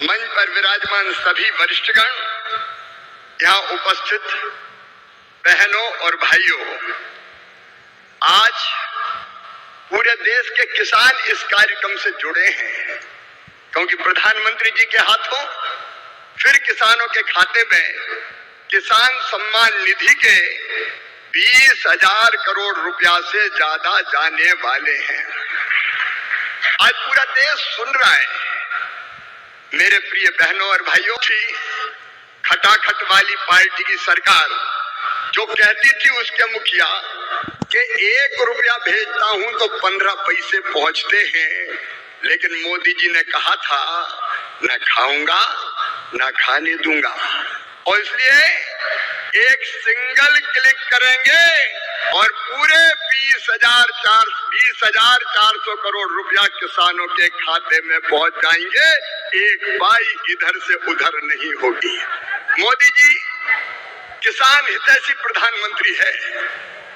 मंच पर विराजमान सभी वरिष्ठगण, यहाँ उपस्थित बहनों और भाइयों, आज पूरे देश के किसान इस कार्यक्रम से जुड़े हैं क्योंकि प्रधानमंत्री जी के हाथों फिर किसानों के खाते में किसान सम्मान निधि के 20,000 करोड़ रुपया से ज्यादा जाने वाले हैं। आज पूरा देश सुन रहा है। मेरे प्रिय बहनों और भाइयों, खटाखट वाली पार्टी की सरकार जो कहती थी उसके मुखिया कि 1 रुपया भेजता हूं तो 15 पैसे पहुंचते हैं, लेकिन मोदी जी ने कहा था न खाऊंगा न खाने दूंगा, और इसलिए एक सिंगल क्लिक करेंगे और पूरे 20,400 करोड़ रुपया किसानों के खाते में पहुंच जाएंगे। एक पाई इधर से उधर नहीं होगी। मोदी जी किसान हितैषी प्रधानमंत्री है।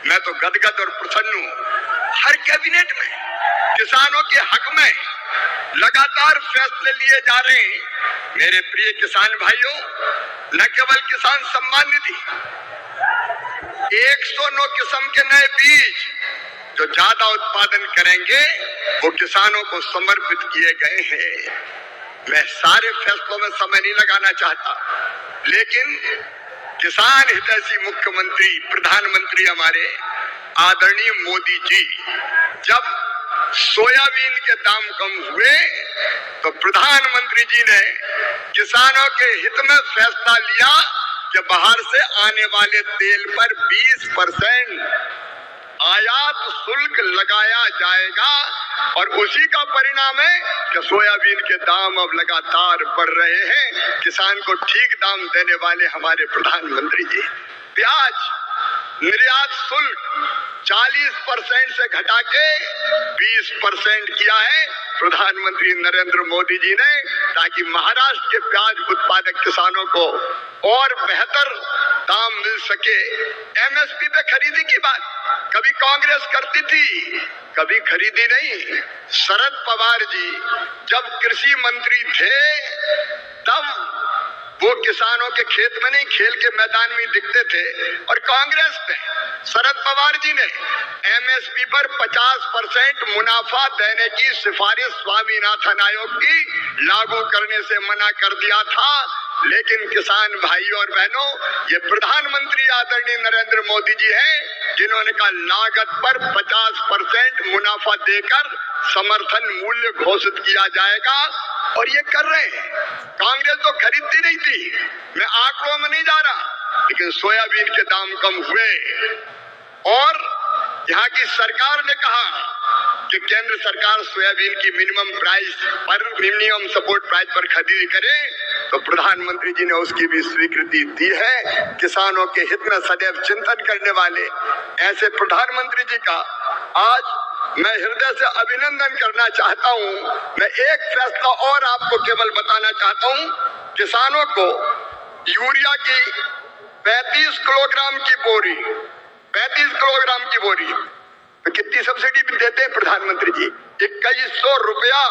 मैं तो गदगद और प्रसन्न हूं। हर कैबिनेट में किसानों के हक में लगातार फैसले लिए जा रहे हैं। मेरे प्रिय किसान भाइयों, न केवल किसान सम्मान निधि, 109 किस्म के नए बीज जो ज्यादा उत्पादन करेंगे वो किसानों को समर्पित किए गए हैं। मैं सारे फैसलों में समय नहीं लगाना चाहता, लेकिन किसान हितैषी मुख्यमंत्री प्रधानमंत्री हमारे आदरणीय मोदी जी जब सोयाबीन के दाम कम हुए तो प्रधानमंत्री जी ने किसानों के हित में फैसला लिया कि बाहर से आने वाले तेल पर 20% आयात शुल्क लगाया जाएगा, और उसी का परिणाम है कि सोयाबीन के दाम अब लगातार बढ़ रहे हैं। किसान को ठीक दाम देने वाले हमारे प्रधानमंत्री जी। प्याज निर्यात शुल्क 40% से घटा के 20% किया है प्रधानमंत्री नरेंद्र मोदी जी ने, ताकि महाराष्ट्र के प्याज उत्पादक किसानों को और बेहतर दाम मिल सके। एमएसपी पे खरीदी की बात कभी कांग्रेस करती थी, कभी खरीदी नहीं। शरद पवार जी जब कृषि मंत्री थे तब वो किसानों के खेत में नहीं, खेल के मैदान में दिखते थे, और कांग्रेस ने, शरद पवार जी ने एमएसपी पर 50% मुनाफा देने की सिफारिश स्वामीनाथन आयोग की लागू करने से मना कर दिया था। लेकिन किसान भाइयों और बहनों, ये प्रधानमंत्री आदरणीय नरेंद्र मोदी जी हैं जिन्होंने कहा लागत पर 50% मुनाफा देकर समर्थन मूल्य घोषित किया जाएगा, और ये कर रहे हैं। कांग्रेस तो खरीदती नहीं थी, मैं आंकड़ों में नहीं जा रहा, लेकिन सोयाबीन के दाम कम हुए और यहाँ की सरकार ने कहा कि केंद्र सरकार सोयाबीन की मिनिमम सपोर्ट प्राइस पर खरीदी करे, तो प्रधानमंत्री जी ने उसकी भी स्वीकृति दी है। किसानों के हित में सदैव चिंतन करने वाले ऐसे प्रधानमंत्री जी का आज मैं हृदय से अभिनंदन करना चाहता हूं। मैं एक फैसला और आपको केवल बताना चाहता हूं, किसानों को यूरिया की 35 किलोग्राम की बोरी तो कितनी सब्सिडी देते हैं प्रधानमंत्री जी? 2100 रुपया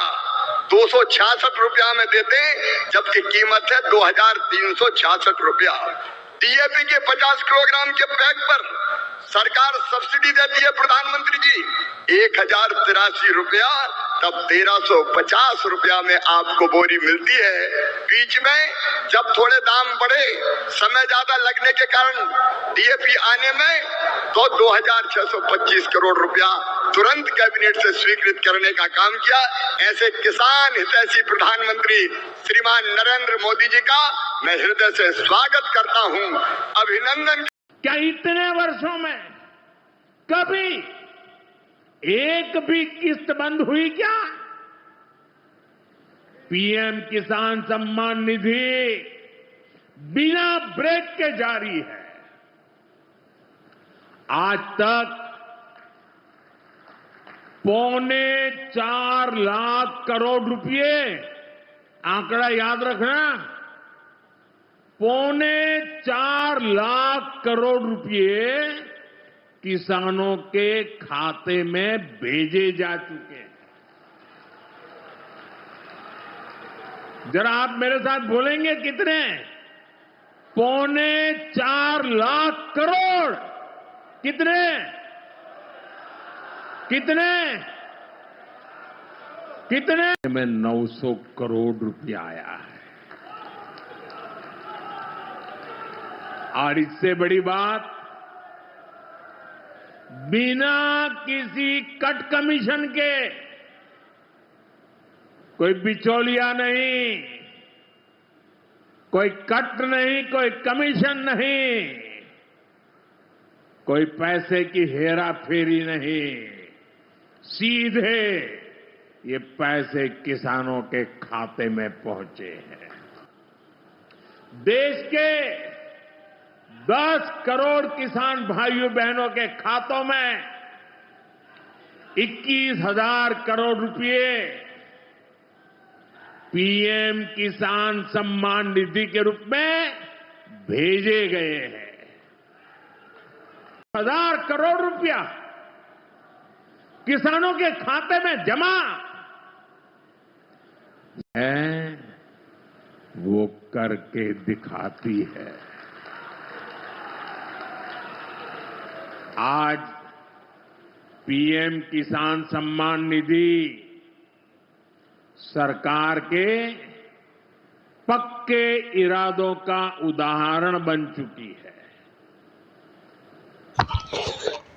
266 रुपया में देते हैं, जबकि कीमत है 2366 रुपया। डीएपी के 50 किलोग्राम के बैग पर सरकार सब्सिडी देती है प्रधानमंत्री जी 1083 रुपया, तब 1350 रुपया में आपको बोरी मिलती है। बीच में जब थोड़े दाम बढ़े, समय ज्यादा लगने के कारण डीएपी आने में, तो 2625 करोड़ रुपया तुरंत कैबिनेट से स्वीकृत करने का काम किया। ऐसे किसान हितैषी प्रधानमंत्री श्रीमान नरेंद्र मोदी जी का मैं हृदय से स्वागत करता हूं, अभिनंदन। क्या इतने वर्षों में कभी एक भी किस्त बंद हुई क्या? पीएम किसान सम्मान निधि बिना ब्रेक के जारी है। आज तक 4.25 लाख करोड़ रुपए, आंकड़ा याद रखना, 4.25 लाख करोड़ रुपए किसानों के खाते में भेजे जा चुके हैं। जरा आप मेरे साथ बोलेंगे कितने? 4.25 लाख करोड़। कितने? कितने? कितने? में 900 करोड़ रुपया आया है। और इससे बड़ी बात, बिना किसी कट कमीशन के, कोई बिचौलिया नहीं, कोई कट नहीं, कोई कमीशन नहीं, कोई पैसे की हेरा फेरी नहीं, सीधे ये पैसे किसानों के खाते में पहुंचे हैं। देश के 10 करोड़ किसान भाइयों बहनों के खातों में 21,000 करोड़ रुपए पीएम किसान सम्मान निधि के रूप में भेजे गए हैं। 1,000 करोड़ रुपया किसानों के खाते में जमा है, वो करके दिखाती है। आज पीएम किसान सम्मान निधि सरकार के पक्के इरादों का उदाहरण बन चुकी है।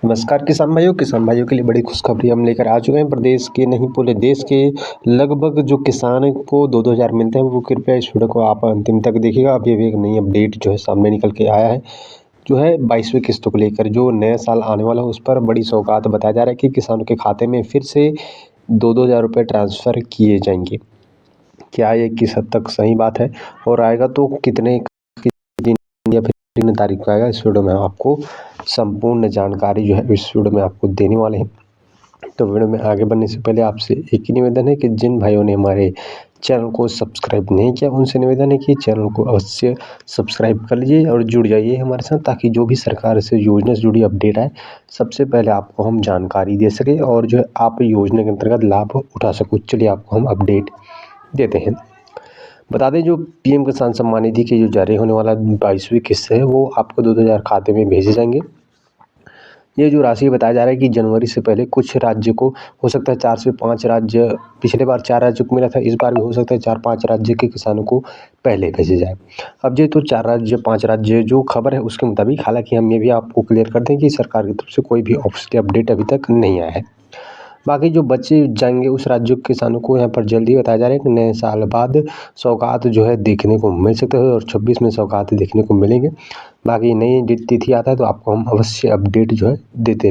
नमस्कार किसान भाइयों के लिए बड़ी खुशखबरी हम लेकर आ चुके हैं। प्रदेश के नहीं पूरे देश के लगभग जो किसान को 2-2 हज़ार मिलते हैं, वो कृपया इस वीडियो को आप अंतिम तक देखिएगा। अभी एक नई अपडेट जो है सामने निकल के आया है, जो है 22वीं किस्तों को लेकर। जो नया साल आने वाला है उस पर बड़ी सौगात बताया जा रहा है कि किसानों के खाते में फिर से 2-2 हज़ार रुपये ट्रांसफ़र किए जाएंगे। क्या ये किस हद तक सही बात है और आएगा तो कितने दिन या फिर कितनी तारीख को आएगा, इस वीडियो में आपको संपूर्ण जानकारी जो है इस वीडियो में आपको देने वाले हैं। तो वीडियो में आगे बढ़ने से पहले आपसे एक ही निवेदन है कि जिन भाइयों ने हमारे चैनल को सब्सक्राइब नहीं किया, उनसे निवेदन है कि चैनल को अवश्य सब्सक्राइब कर लीजिए और जुड़ जाइए हमारे साथ, ताकि जो भी सरकार से योजना से जुड़ी अपडेट आए सबसे पहले आपको हम जानकारी दे सकें और जो है आप योजना के अंतर्गत लाभ उठा सको। चलिए आपको हम अपडेट देते हैं। बता दें, जो पीएम किसान सम्मान निधि की जो जारी होने वाला 22वीं किस्त है, वो आपको 2-2 हज़ार खाते में भेजे जाएंगे। ये जो राशि बताया जा रहा है कि जनवरी से पहले कुछ राज्य को हो सकता है 4 से 5 राज्य, पिछले बार 4 राज्यों को मिला था, इस बार भी हो सकता है 4-5 राज्य के किसानों को पहले भेजे जाए। अब ये तो 4 राज्य 5 राज्य जो खबर है उसके मुताबिक, हालांकि हम ये भी आपको क्लियर कर दें कि सरकार की तरफ से कोई भी ऑफिशियल अपडेट अभी तक नहीं आया है। बाकी जो बच्चे जाएंगे उस राज्य के किसानों को यहाँ पर जल्दी बताया जा रहा है कि नए साल बाद सौगात जो है देखने को मिल सकते हैं और 26 में सौगात देखने को मिलेंगे। बाकी नई तिथि आता है तो आपको हम अवश्य अपडेट जो है देते रहेंगे।